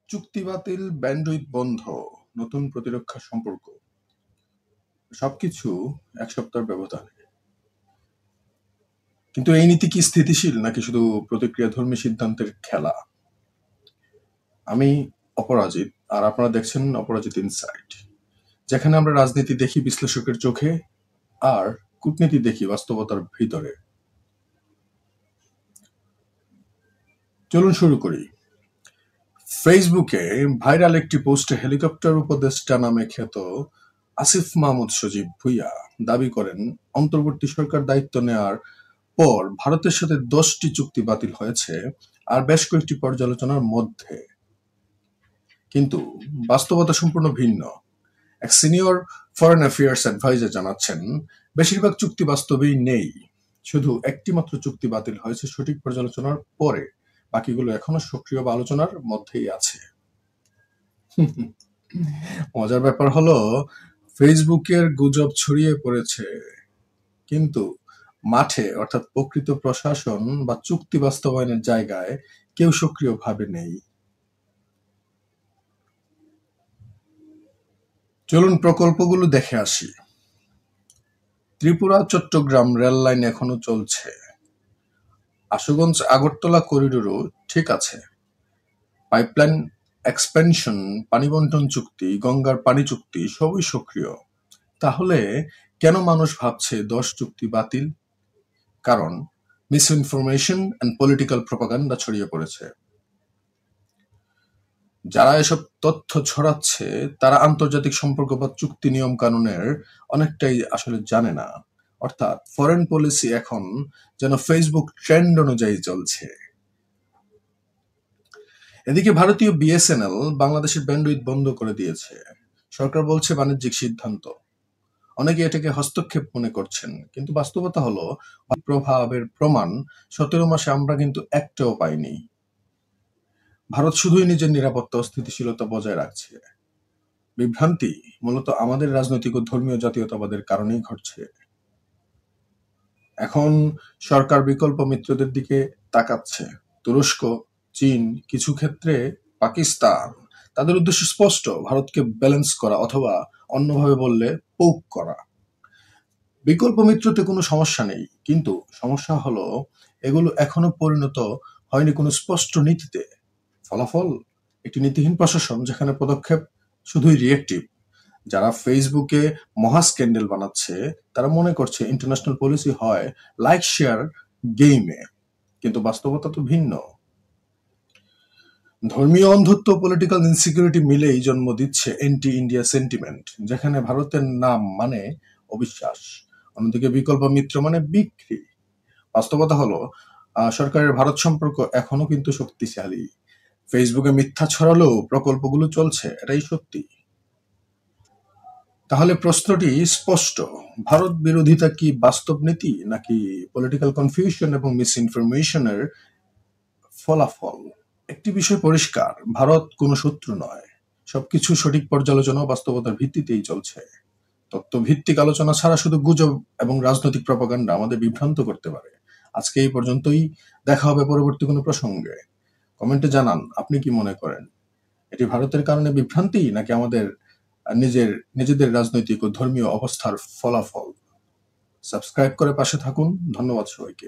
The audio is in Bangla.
চুক্তি বাতিল, ব্যান্ডউইথ বন্ধ, নতুন প্রতিরক্ষা সম্পর্ক, সবকিছু এক সপ্তাহের ব্যবধানে। কিন্তু এই নীতি কি স্থিতিশীল নাকি শুধু প্রতিক্রিয়াধর্মী সিদ্ধান্তের খেলা? আমি অপরাজিত, আর আপনারা দেখছেন অপরাজিত ইনসাইট, যেখানে আমরা রাজনীতি দেখি বিশ্লেষকের চোখে আর কূটনীতি দেখি বাস্তবতার ভিতরে। চলুন শুরু করি। ফেসবুকে ভাইরাল একটি পোস্টে হেলিকপ্টার উপদেষ্টা নামে খ্যাত আসিফ মাহমুদ সজীব ভুঁইয়া দাবি করেন, অন্তর্বর্তী সরকার দায়িত্ব নেয়ার পর ভারতের সাথে 10টি চুক্তি বাতিল হয়েছে, আর বেশ কয়েকটি পর্যালোচনার মধ্যে। কিন্তু বাস্তবতা সম্পূর্ণ ভিন্ন। এক সিনিয়র ফরেন অ্যাফেয়ার্স অ্যাডভাইজার জানাচ্ছেন, বেশিরভাগ চুক্তি বাস্তবেই নেই। শুধু একটি মাত্র চুক্তি বাতিল হয়েছে সঠিক পর্যালোচনার পরে, বাকিগুলো এখনো সক্রিয় বা আলোচনার মধ্যেই আছে। মজার ব্যাপার হলো, ফেসবুকের গুজব ছড়িয়ে পড়েছে, কিন্তু মাঠে অর্থাৎ প্রকৃত প্রশাসন বা চুক্তি বাস্তবায়নের জায়গায় কেউ সক্রিয়ভাবে নেই। চলুন প্রকল্পগুলো দেখে আসি। ত্রিপুরা চট্টগ্রাম রেল লাইন এখনো চলছে। আশুগঞ্জ আগরতলা করিডোরও ঠিক আছে। পাইপলাইন এক্সপেনশন, পানি বন্টন চুক্তি, গঙ্গার পানি চুক্তি সবই সক্রিয়। তাহলে কেন মানুষ ভাবছে 10 চুক্তি বাতিল? কারণ মিসইনফরমেশন অ্যান্ড পলিটিক্যাল প্রপাগান্ডা ছড়িয়ে পড়েছে। যারা এসব তথ্য ছড়াচ্ছে তারা আন্তর্জাতিক সম্পর্ক বা চুক্তি নিয়ম কানুনের অনেকটাই আসলে জানে না। অর্থাৎ ফরেন পলিসি এখন যেন ফেসবুক ট্রেন্ড অনুযায়ী চলছে। এদিকে ভারতীয় বিএসএনএল বাংলাদেশের ব্যান্ডউইথ বন্ধ করে দিয়েছে। সরকার বলছে বাণিজ্যিক সিদ্ধান্ত। অনেকে এটাকে হস্তক্ষেপ মনে করছেন, কিন্তু বাস্তবতা হলো প্রভাবের প্রমাণ 17 মাসে আমরা কিন্তু একটাও পাইনি। ভারত শুধুই নিজের নিরাপত্তা ও স্থিতিশীলতা বজায় রাখছে। বিভ্রান্তি মূলত আমাদের রাজনৈতিক ও ধর্মীয় জাতীয়তাবাদের কারণেই ঘটছে। এখন সরকার বিকল্প মিত্রদের দিকে তাকাচ্ছে। তুরস্ক, চীন, কিছু ক্ষেত্রে পাকিস্তান। তাদের উদ্দেশ্য স্পষ্ট, ভারতকে ব্যালেন্স করা, অথবা অন্যভাবে বললে পোক করা। বিকল্প মিত্রতে কোনো সমস্যা নেই, কিন্তু সমস্যা হলো এগুলো এখনো পরিণত হয়নি কোনো স্পষ্ট নীতিতে। ফলাফল একটি নীতিহীন প্রশাসন, যেখানে পদক্ষেপ শুধুই রিয়েক্টিভ। যারা ফেসবুকে মহা স্ক্যান্ডেল বানাচ্ছে তারা মনে করছে ইন্টারন্যাশনাল পলিসি হয় লাইক শেয়ার গেমে, কিন্তু বাস্তবতা তো ভিন্ন। ধর্মীয় অন্ধত্ব, পলিটিক্যাল ইনসিকিউরিটি মিলেই জন্ম দিচ্ছে এন্টি ইন্ডিয়া সেন্টিমেন্ট, যেখানে ভারতের নাম মানে অবিশ্বাস, অন্যদিকে বিকল্প মিত্র মানে বিক্রি। বাস্তবতা হলো সরকারের ভারত সম্পর্ক এখনো কিন্তু শক্তিশালী। ফেসবুকে মিথ্যা ছড়ালেও প্রকল্পগুলো চলছে, এটাই সত্যি। তাহলে প্রশ্নটি স্পষ্ট, ভারত বিরোধিতা কি বাস্তব নীতি নাকি পলিটিক্যাল কনফিউশন এবং মিসইনফরমেশনের ফলাফল? একটি বিষয় পরিষ্কার, ভারত কোনো শত্রু নয়। সবকিছু সঠিক পর্যালোচনা ও বাস্তবতার ভিত্তিতেই চলছে। তথ্যভিত্তিক আলোচনা ছাড়া শুধু গুজব এবং রাজনৈতিক প্রপাগান্ডা আমাদের বিভ্রান্ত করতে পারে। আজকে এই পর্যন্তই, দেখা হবে পরবর্তী কোনো প্রসঙ্গে। কমেন্টে জানান আপনি কি মনে করেন, এটি ভারতের কারণে বিভ্রান্তি নাকি আমাদের নিজেদের রাজনৈতিক ও ধর্মীয় অবস্থার ফলাফল? সাবস্ক্রাইব করে পাশে থাকুন। ধন্যবাদ সবাইকে।